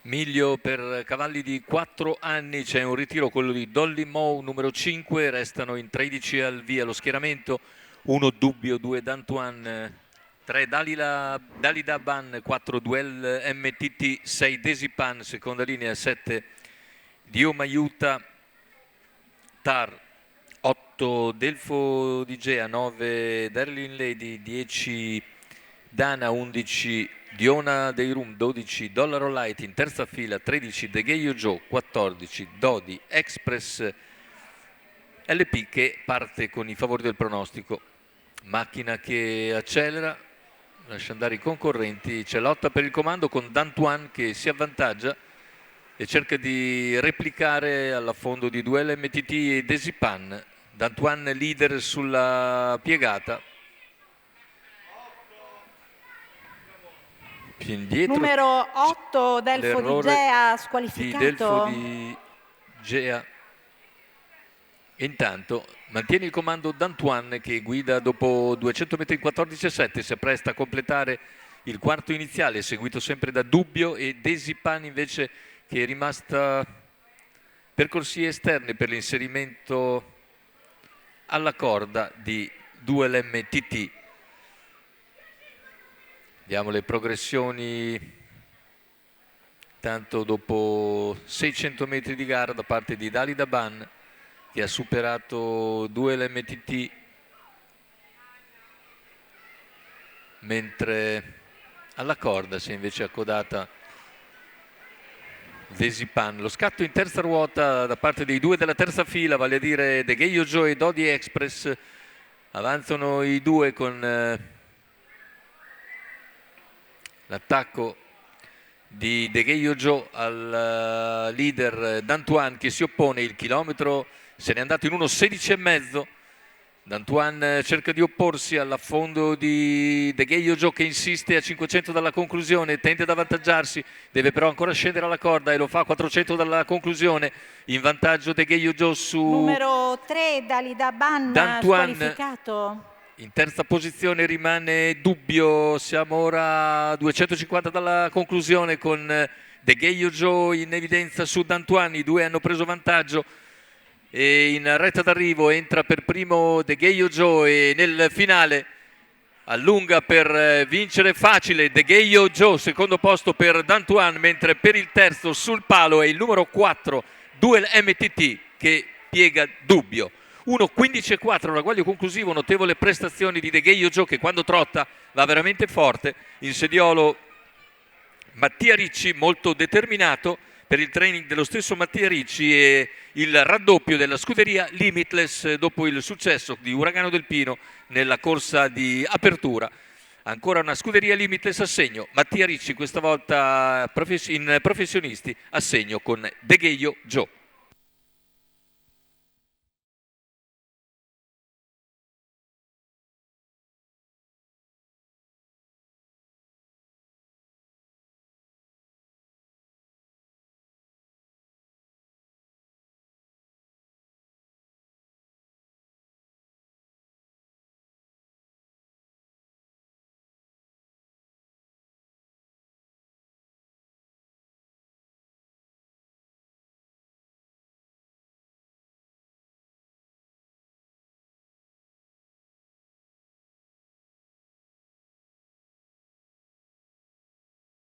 Miglio per cavalli di 4 anni, c'è un ritiro, quello di Dolly Moe numero 5, restano in 13 al via lo schieramento, 1 Dubbio, 2 D'Antoine, 3 Dalida Ban, 4 Duel MTT, 6 Desipan, seconda linea, 7 Dio Maiuta, Tar, 8 Delfo di Gea, 9 Darlin Lady, 10 Dana, 11 Diona dei Rum, 12 Dollaro Light in terza fila, 13 Degheio Joe, 14 Dodi Express LP che parte con i favori del pronostico. Macchina che accelera, lascia andare i concorrenti, c'è lotta per il comando con D'Antoine che si avvantaggia e cerca di replicare all'affondo di Duel MTT e Desipan. D'Antoine leader sulla piegata. Più indietro. Numero 8 Delfo di Gea squalificato. Di Delfo di Gea. Intanto mantiene il comando D'Antoine che guida dopo 200 metri in 14,7, si appresta a completare il quarto iniziale, seguito sempre da Dubbio e Desipan invece che è rimasta per corsie esterne per l'inserimento alla corda di Duel MTT. Vediamo le progressioni, tanto dopo 600 metri di gara da parte di Dalida Ban che ha superato Duel MTT, mentre alla corda si è invece accodata Desipan. Lo scatto in terza ruota da parte dei due della terza fila, vale a dire Degheio Joe e Dodi Express. Avanzano i due con l'attacco di Degheio Joe al leader D'Antoine che si oppone. Il chilometro se n'è andato in 1,16,5. D'Antoine cerca di opporsi all'affondo di Degheio Joe che insiste a 500 dalla conclusione, tende ad avvantaggiarsi, deve però ancora scendere alla corda e lo fa a 400 dalla conclusione. In vantaggio Degheio Joe su numero 3 Dalida Ban squalificato. In terza posizione rimane Dubbio, siamo ora a 250 dalla conclusione con Degheio Joe in evidenza su D'Antoine. I due hanno preso vantaggio e in retta d'arrivo entra per primo Degheio Joe e nel finale allunga per vincere facile Degheio Joe, secondo posto per D'Antoine, mentre per il terzo sul palo è il numero 4 Duel MTT che piega Dubbio. 1,15,4 ragguaglio conclusivo, notevole prestazioni di Degheio Joe che quando trotta va veramente forte. In sediolo Mattia Ricci molto determinato per il training dello stesso Mattia Ricci e il raddoppio della scuderia Limitless dopo il successo di Uragano del Pino nella corsa di apertura. Ancora una scuderia Limitless a segno, Mattia Ricci questa volta in professionisti a segno con Degheio Joe.